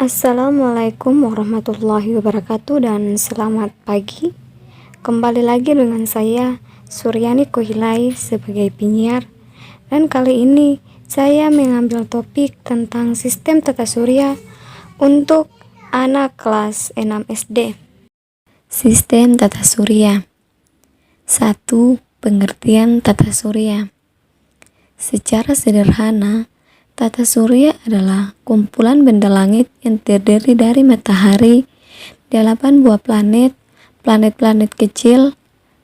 Assalamualaikum warahmatullahi wabarakatuh dan selamat pagi. Kembali lagi dengan saya Suryani Kohilai sebagai penyiar. Dan kali ini saya mengambil topik tentang sistem tata surya untuk anak kelas 6 SD. Sistem tata surya. 1. Pengertian tata surya. Secara sederhana, tata surya adalah kumpulan benda langit yang terdiri dari matahari, 8 buah planet, planet-planet kecil,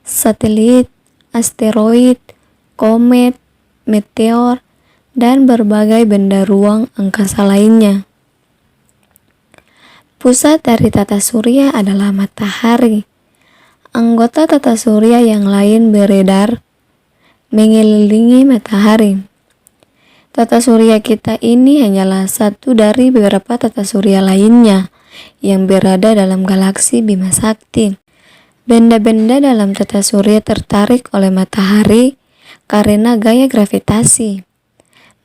satelit, asteroid, komet, meteor, dan berbagai benda ruang angkasa lainnya. Pusat dari tata surya adalah matahari. Anggota tata surya yang lain beredar mengelilingi matahari. Tata surya kita ini hanyalah satu dari beberapa tata surya lainnya yang berada dalam galaksi Bima Sakti. Benda-benda dalam tata surya tertarik oleh matahari karena gaya gravitasi.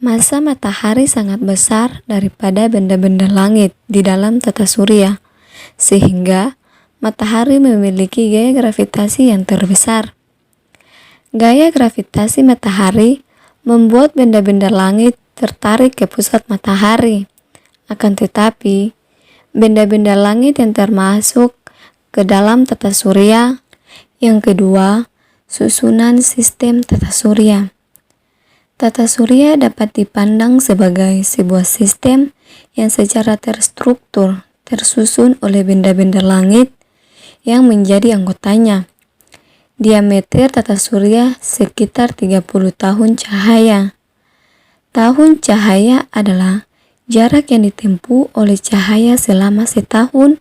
Massa matahari sangat besar daripada benda-benda langit di dalam tata surya, sehingga matahari memiliki gaya gravitasi yang terbesar. Gaya gravitasi matahari membuat benda-benda langit tertarik ke pusat matahari. Akan tetapi, benda-benda langit yang termasuk ke dalam tata surya. Yang kedua, susunan sistem tata surya. Tata surya dapat dipandang sebagai sebuah sistem yang secara terstruktur tersusun oleh benda-benda langit yang menjadi anggotanya. Diameter tata surya sekitar 30 tahun cahaya. Tahun cahaya adalah jarak yang ditempuh oleh cahaya selama setahun,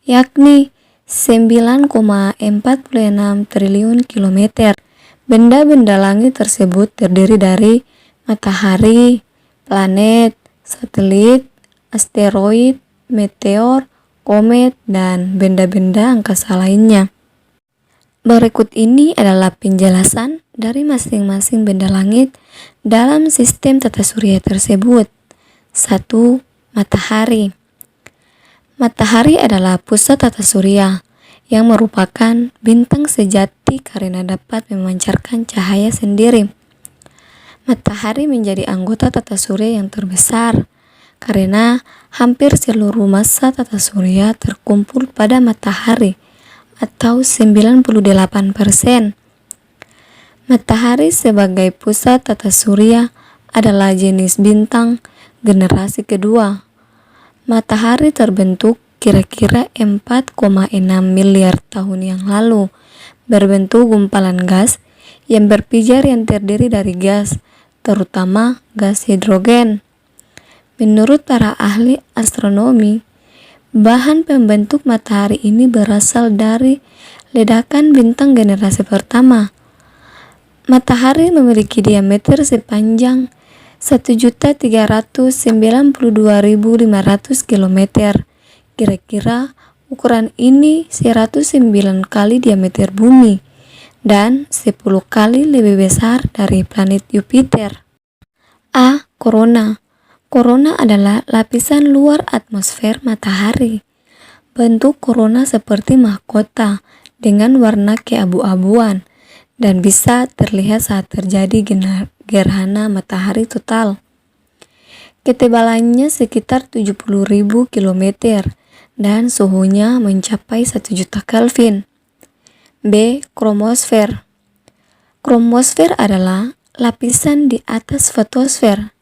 yakni 9,46 triliun kilometer. Benda-benda langit tersebut terdiri dari matahari, planet, satelit, asteroid, meteor, komet, dan benda-benda angkasa lainnya. Berikut ini adalah penjelasan dari masing-masing benda langit dalam sistem tata surya tersebut. 1. Matahari. Matahari adalah pusat tata surya yang merupakan bintang sejati karena dapat memancarkan cahaya sendiri. Matahari menjadi anggota tata surya yang terbesar karena hampir seluruh massa tata surya terkumpul pada matahari, atau 98%. Matahari sebagai pusat tata surya adalah jenis bintang generasi kedua. Matahari terbentuk kira-kira 4,6 miliar tahun yang lalu, berbentuk gumpalan gas yang berpijar yang terdiri dari gas, terutama gas hidrogen. Menurut para ahli astronomi, bahan pembentuk matahari ini berasal dari ledakan bintang generasi pertama. Matahari memiliki diameter sepanjang 1.392.500 km. Kira-kira ukuran ini 109 kali diameter bumi dan 10 kali lebih besar dari planet Jupiter. A. Korona. Korona adalah lapisan luar atmosfer matahari. Bentuk korona seperti mahkota dengan warna keabu-abuan dan bisa terlihat saat terjadi gerhana matahari total. Ketebalannya sekitar 70.000 km dan suhunya mencapai 1 juta Kelvin. B. Kromosfer. Kromosfer adalah lapisan di atas fotosfer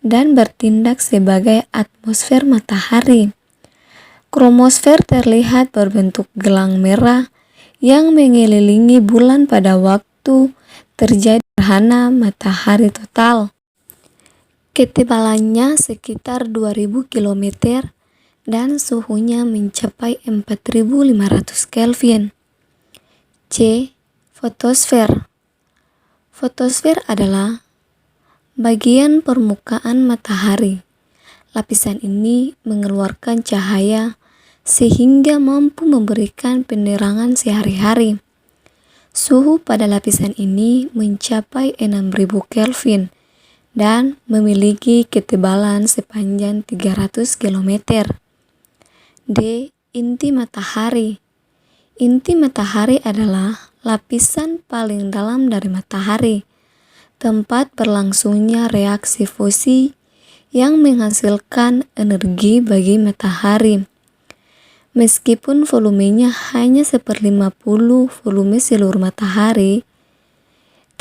dan bertindak sebagai atmosfer matahari. Kromosfer terlihat berbentuk gelang merah yang mengelilingi bulan pada waktu terjadi gerhana matahari total. Ketebalannya sekitar 2000 km dan suhunya mencapai 4500 Kelvin. C. Fotosfer. Fotosfer adalah bagian permukaan matahari. Lapisan ini mengeluarkan cahaya sehingga mampu memberikan penerangan sehari-hari. Suhu pada lapisan ini mencapai 6000 Kelvin dan memiliki ketebalan sepanjang 300 km. D. Inti matahari. Inti matahari adalah lapisan paling dalam dari matahari, tempat berlangsungnya reaksi fusi yang menghasilkan energi bagi matahari. Meskipun volumenya hanya 1/50 volume seluruh matahari,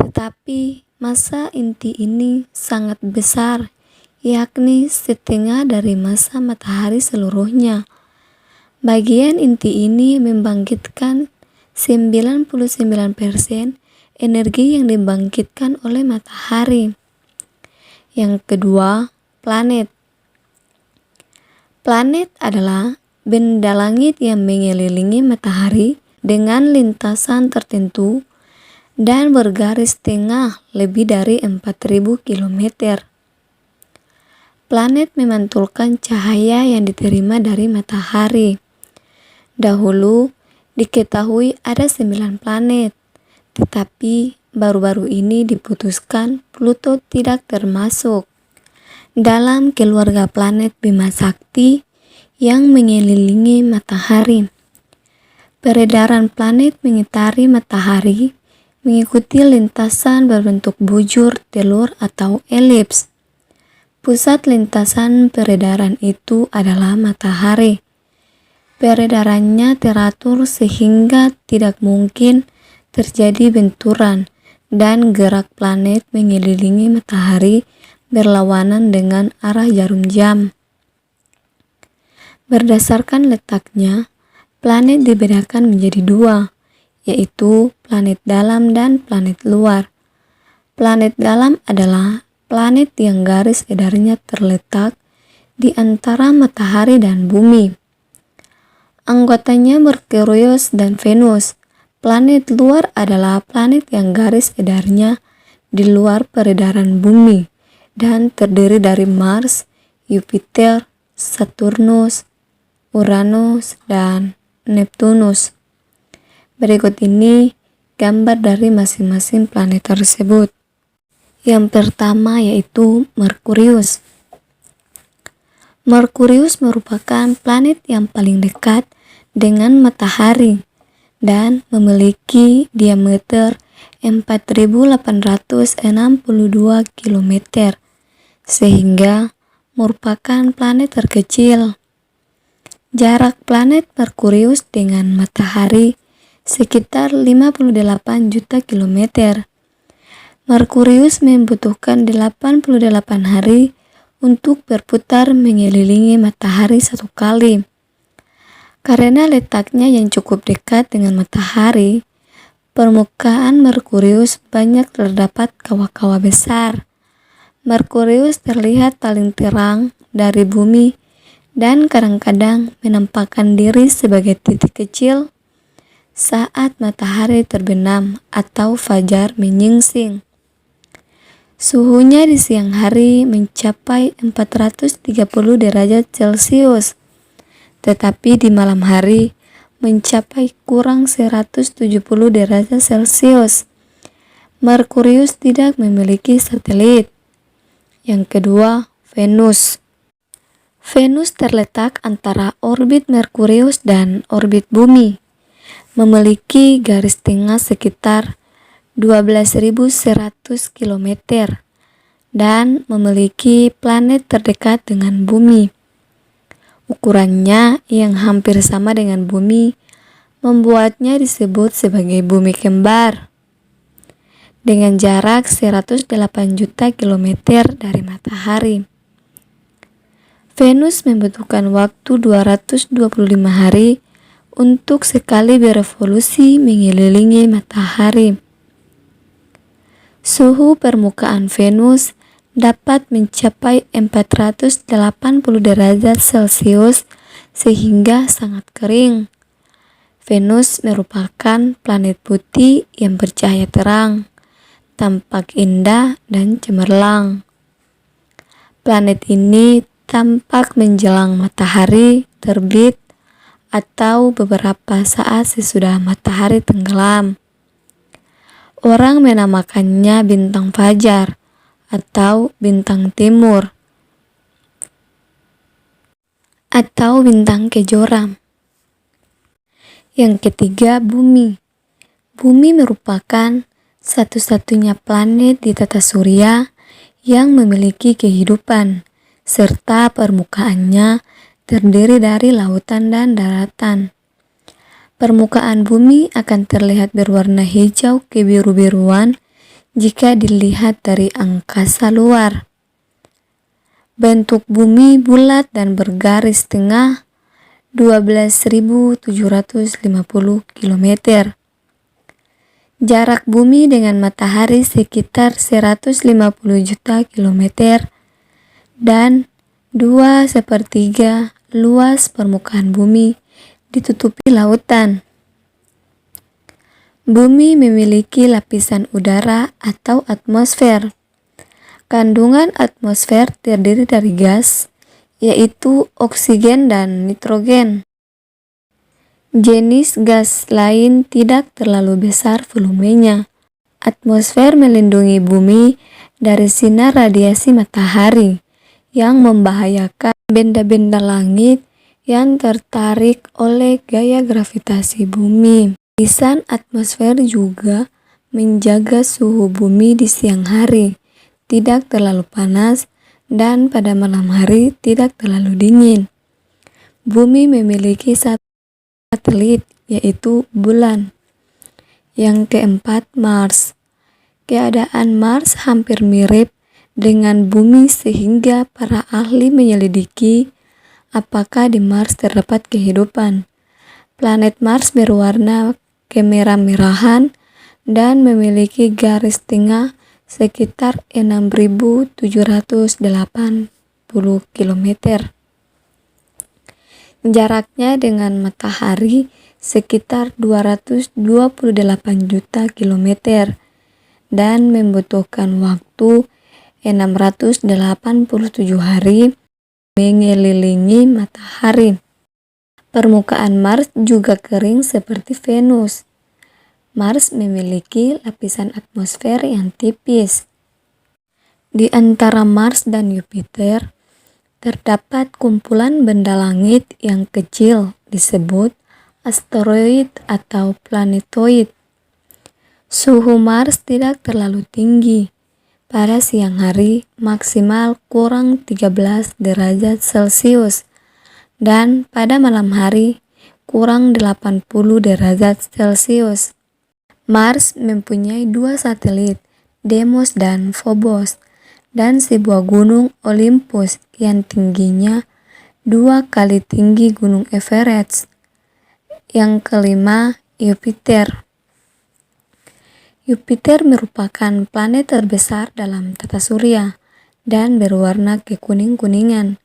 tetapi massa inti ini sangat besar, yakni setengah dari massa matahari seluruhnya. Bagian inti ini membangkitkan 99% energi yang dibangkitkan oleh matahari. Yang kedua, planet. Planet adalah benda langit yang mengelilingi matahari dengan lintasan tertentu dan bergaris tengah lebih dari 4.000 km. Planet memantulkan cahaya yang diterima dari matahari. Dahulu diketahui ada 9 planet, tetapi baru-baru ini diputuskan Pluto tidak termasuk dalam keluarga planet Bima Sakti yang mengelilingi matahari. Peredaran planet mengitari matahari mengikuti lintasan berbentuk bujur, telur, atau elips. Pusat lintasan peredaran itu adalah matahari. Peredarannya teratur sehingga tidak mungkin terjadi benturan dan gerak planet mengelilingi matahari berlawanan dengan arah jarum jam. Berdasarkan letaknya, planet dibedakan menjadi 2, yaitu planet dalam dan planet luar. Planet dalam adalah planet yang garis edarnya terletak di antara matahari dan bumi. Anggotanya Merkurius dan Venus. Planet luar adalah planet yang garis edarnya di luar peredaran bumi dan terdiri dari Mars, Jupiter, Saturnus, Uranus, dan Neptunus. Berikut ini gambar dari masing-masing planet tersebut. Yang pertama yaitu Merkurius. Merkurius merupakan planet yang paling dekat dengan matahari dan memiliki diameter 4.862 km, sehingga merupakan planet terkecil. Jarak planet Merkurius dengan matahari sekitar 58 juta kilometer. Merkurius membutuhkan 88 hari untuk berputar mengelilingi matahari satu kali. Karena letaknya yang cukup dekat dengan matahari, permukaan Merkurius banyak terdapat kawah-kawah besar. Merkurius terlihat paling terang dari bumi dan kadang-kadang menampakkan diri sebagai titik kecil saat matahari terbenam atau fajar menyingsing. Suhunya di siang hari mencapai 430 derajat Celcius, tetapi di malam hari mencapai kurang 170 derajat Celcius. Merkurius tidak memiliki satelit. Yang kedua, Venus. Venus terletak antara orbit Merkurius dan orbit bumi, memiliki garis tengah sekitar 12.100 km dan memiliki planet terdekat dengan bumi. Ukurannya yang hampir sama dengan bumi membuatnya disebut sebagai bumi kembar. Dengan jarak 108 juta kilometer dari matahari, Venus membutuhkan waktu 225 hari untuk sekali berevolusi mengelilingi matahari. Suhu permukaan Venus dapat mencapai 480 derajat Celcius sehingga sangat kering. Venus merupakan planet putih yang bercahaya terang, tampak indah dan cemerlang. Planet ini tampak menjelang matahari terbit atau beberapa saat sesudah matahari tenggelam. Orang menamakannya bintang fajar atau bintang timur. atau bintang kejora. Yang ketiga, bumi. Bumi merupakan satu-satunya planet di tata surya yang memiliki kehidupan, serta permukaannya terdiri dari lautan dan daratan. Permukaan bumi akan terlihat berwarna hijau kebiru-biruan jika dilihat dari angkasa luar. Bentuk bumi bulat dan bergaris tengah 12.750 km. Jarak bumi dengan matahari sekitar 150 juta kilometer dan 2/3 luas permukaan bumi ditutupi lautan. Bumi memiliki lapisan udara atau atmosfer. Kandungan atmosfer terdiri dari gas, yaitu oksigen dan nitrogen. Jenis gas lain tidak terlalu besar volumenya. Atmosfer melindungi bumi dari sinar radiasi matahari yang membahayakan benda-benda langit yang tertarik oleh gaya gravitasi bumi. Lapisan atmosfer juga menjaga suhu bumi di siang hari tidak terlalu panas dan pada malam hari tidak terlalu dingin. Bumi memiliki satu satelit, yaitu bulan. Yang keempat, Mars. Keadaan Mars hampir mirip dengan bumi sehingga para ahli menyelidiki apakah di Mars terdapat kehidupan. Planet Mars berwarna kemerah-merahan dan memiliki garis tengah sekitar 6.780 km. Jaraknya dengan matahari sekitar 228 juta kilometer dan membutuhkan waktu 687 hari mengelilingi matahari. Permukaan Mars juga kering seperti Venus. Mars memiliki lapisan atmosfer yang tipis. Di antara Mars dan Jupiter, terdapat kumpulan benda langit yang kecil disebut asteroid atau planetoid. Suhu Mars tidak terlalu tinggi. Pada siang hari maksimal kurang 13 derajat Celcius dan pada malam hari kurang 80 derajat Celcius. Mars mempunyai 2 satelit, Deimos dan Phobos, dan sebuah gunung Olympus yang tingginya 2 kali tinggi gunung Everest. Yang kelima, Jupiter. Jupiter merupakan planet terbesar dalam tata surya dan berwarna kekuning-kuningan.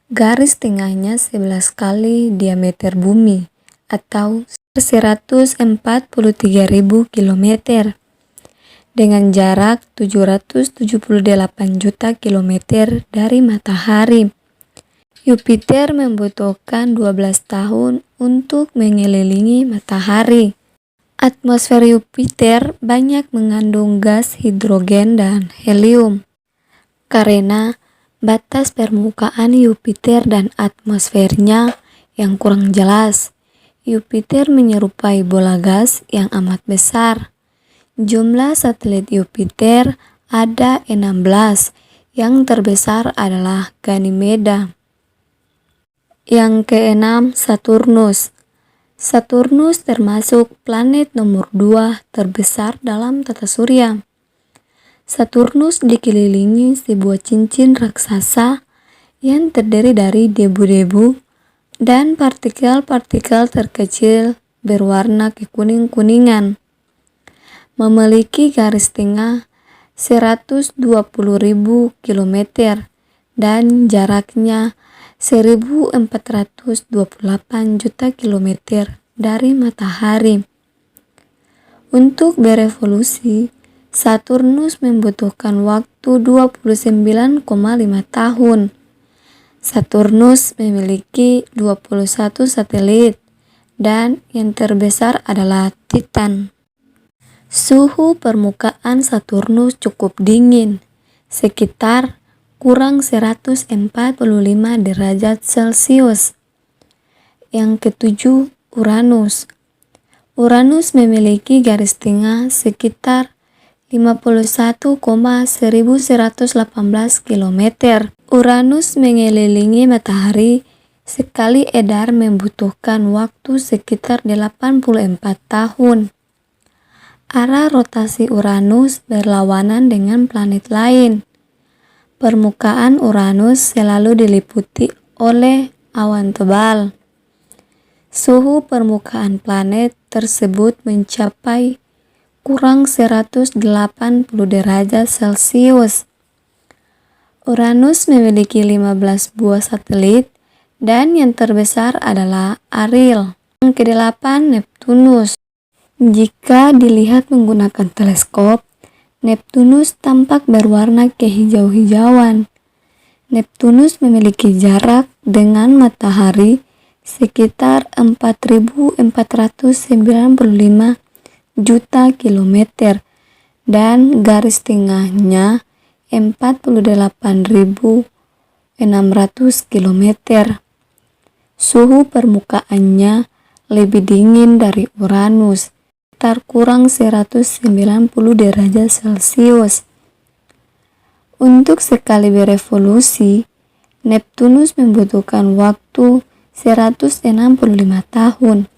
Garis tengahnya 11 kali diameter bumi atau 143.000 km dengan jarak 778 juta kilometer dari matahari. Jupiter membutuhkan 12 tahun untuk mengelilingi matahari. Atmosfer Jupiter banyak mengandung gas hidrogen dan helium. Karena batas permukaan Jupiter dan atmosfernya yang kurang jelas, Jupiter menyerupai bola gas yang amat besar. Jumlah satelit Jupiter ada 16, yang terbesar adalah Ganymede. Yang keenam, Saturnus. Saturnus termasuk planet nomor 2 terbesar dalam tata surya. Saturnus dikelilingi sebuah cincin raksasa yang terdiri dari debu-debu dan partikel-partikel terkecil berwarna kekuning-kuningan. Memiliki garis tengah 120.000 km dan jaraknya 1.428 juta kilometer dari matahari. Untuk berevolusi, Saturnus membutuhkan waktu 29,5 tahun. Saturnus memiliki 21 satelit dan yang terbesar adalah Titan. Suhu permukaan Saturnus cukup dingin, sekitar kurang 145 derajat Celcius. Yang ketujuh, Uranus. Uranus memiliki garis tengah sekitar 51,1118 km. Uranus mengelilingi matahari sekali edar membutuhkan waktu sekitar 84 tahun. Arah rotasi Uranus berlawanan dengan planet lain. Permukaan Uranus selalu diliputi oleh awan tebal. Suhu permukaan planet tersebut mencapai kurang 180 derajat Celcius. Uranus memiliki 15 buah satelit dan yang terbesar adalah Ariel. Yang kedelapan, Neptunus. Jika dilihat menggunakan teleskop, Neptunus tampak berwarna kehijau-hijauan. Neptunus memiliki jarak dengan matahari sekitar 4.495 juta kilometer dan garis tengahnya 48.600 kilometer. Suhu permukaannya lebih dingin dari Uranus, sekitar kurang 190 derajat Celcius. Untuk sekali berevolusi, Neptunus membutuhkan waktu 165 tahun.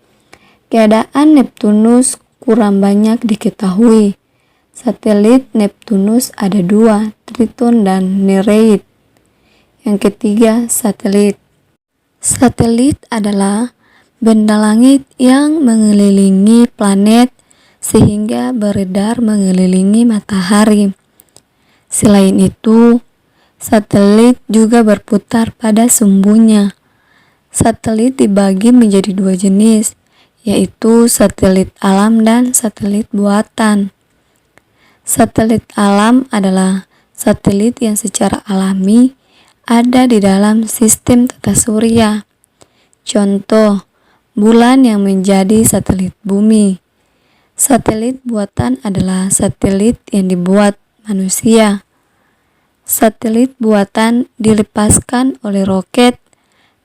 Keadaan Neptunus kurang banyak diketahui. Satelit Neptunus ada 2, Triton dan Nereid. Yang ketiga, satelit. Satelit adalah benda langit yang mengelilingi planet sehingga beredar mengelilingi matahari. Selain itu, satelit juga berputar pada sumbunya. Satelit dibagi menjadi 2 jenis, yaitu satelit alam dan satelit buatan. Satelit alam adalah satelit yang secara alami ada di dalam sistem tata surya. Contoh, bulan yang menjadi satelit bumi. Satelit buatan adalah satelit yang dibuat manusia. Satelit buatan dilepaskan oleh roket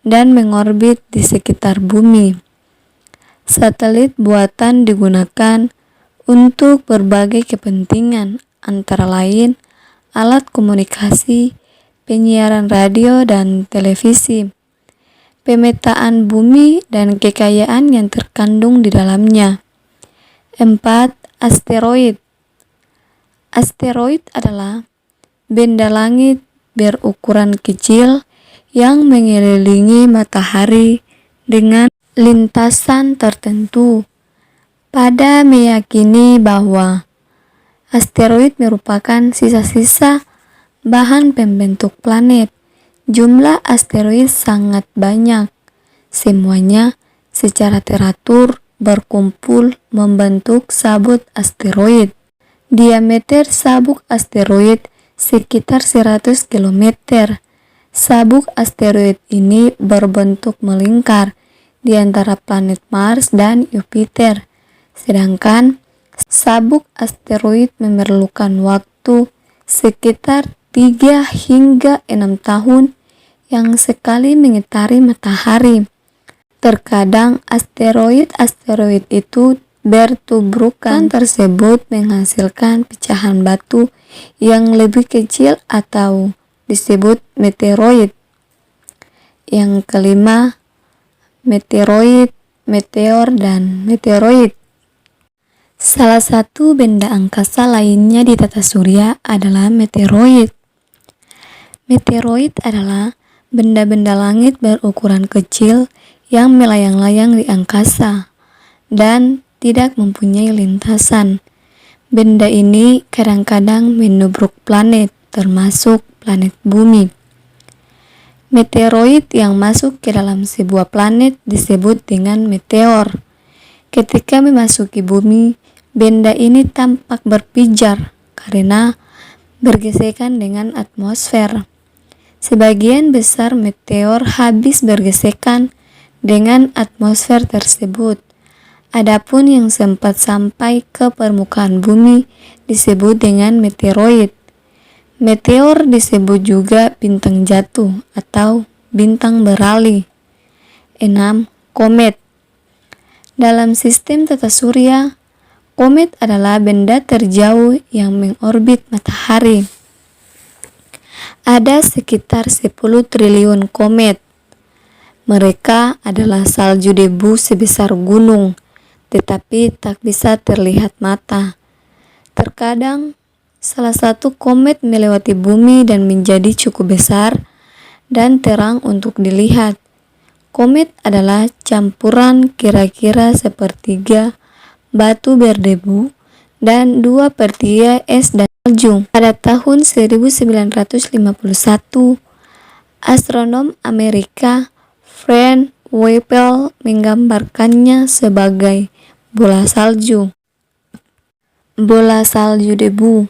dan mengorbit di sekitar bumi. Satelit buatan digunakan untuk berbagai kepentingan, antara lain alat komunikasi, penyiaran radio dan televisi, pemetaan bumi dan kekayaan yang terkandung di dalamnya. 4. Asteroid. Asteroid adalah benda langit berukuran kecil yang mengelilingi matahari dengan lintasan tertentu. Pada meyakini bahwa asteroid merupakan sisa-sisa bahan pembentuk planet. Jumlah asteroid sangat banyak. Semuanya secara teratur berkumpul membentuk sabuk asteroid. Diameter sabuk asteroid sekitar 100 km. Sabuk asteroid ini berbentuk melingkar di antara planet Mars dan Jupiter. Sedangkan sabuk asteroid memerlukan waktu sekitar 3 hingga 6 tahun yang sekali mengitari matahari. Terkadang asteroid itu bertubrukan tersebut menghasilkan pecahan batu yang lebih kecil atau disebut meteoroid. Yang kelima, meteoroid, meteor, dan meteoroid. Salah satu benda angkasa lainnya di tata surya adalah meteoroid. Meteoroid adalah benda-benda langit berukuran kecil yang melayang-layang di angkasa dan tidak mempunyai lintasan. Benda ini kadang-kadang menubruk planet, termasuk planet bumi. Meteoroid yang masuk ke dalam sebuah planet disebut dengan meteor. Ketika memasuki bumi, benda ini tampak berpijar karena bergesekan dengan atmosfer. Sebagian besar meteor habis bergesekan dengan atmosfer tersebut. Adapun yang sempat sampai ke permukaan bumi disebut dengan meteoroid. Meteor disebut juga bintang jatuh atau bintang berali. 6. Komet. Dalam sistem tata surya, komet adalah benda terjauh yang mengorbit matahari. Ada sekitar 10 triliun komet. Mereka adalah salju debu sebesar gunung, tetapi tak bisa terlihat mata. Terkadang, salah satu komet melewati bumi dan menjadi cukup besar dan terang untuk dilihat. Komet adalah campuran kira-kira sepertiga batu berdebu dan 2/3 es dan salju. Pada tahun 1951, astronom Amerika Frank Whipple menggambarkannya sebagai bola salju debu,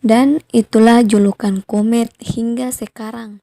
dan itulah julukan komet hingga sekarang.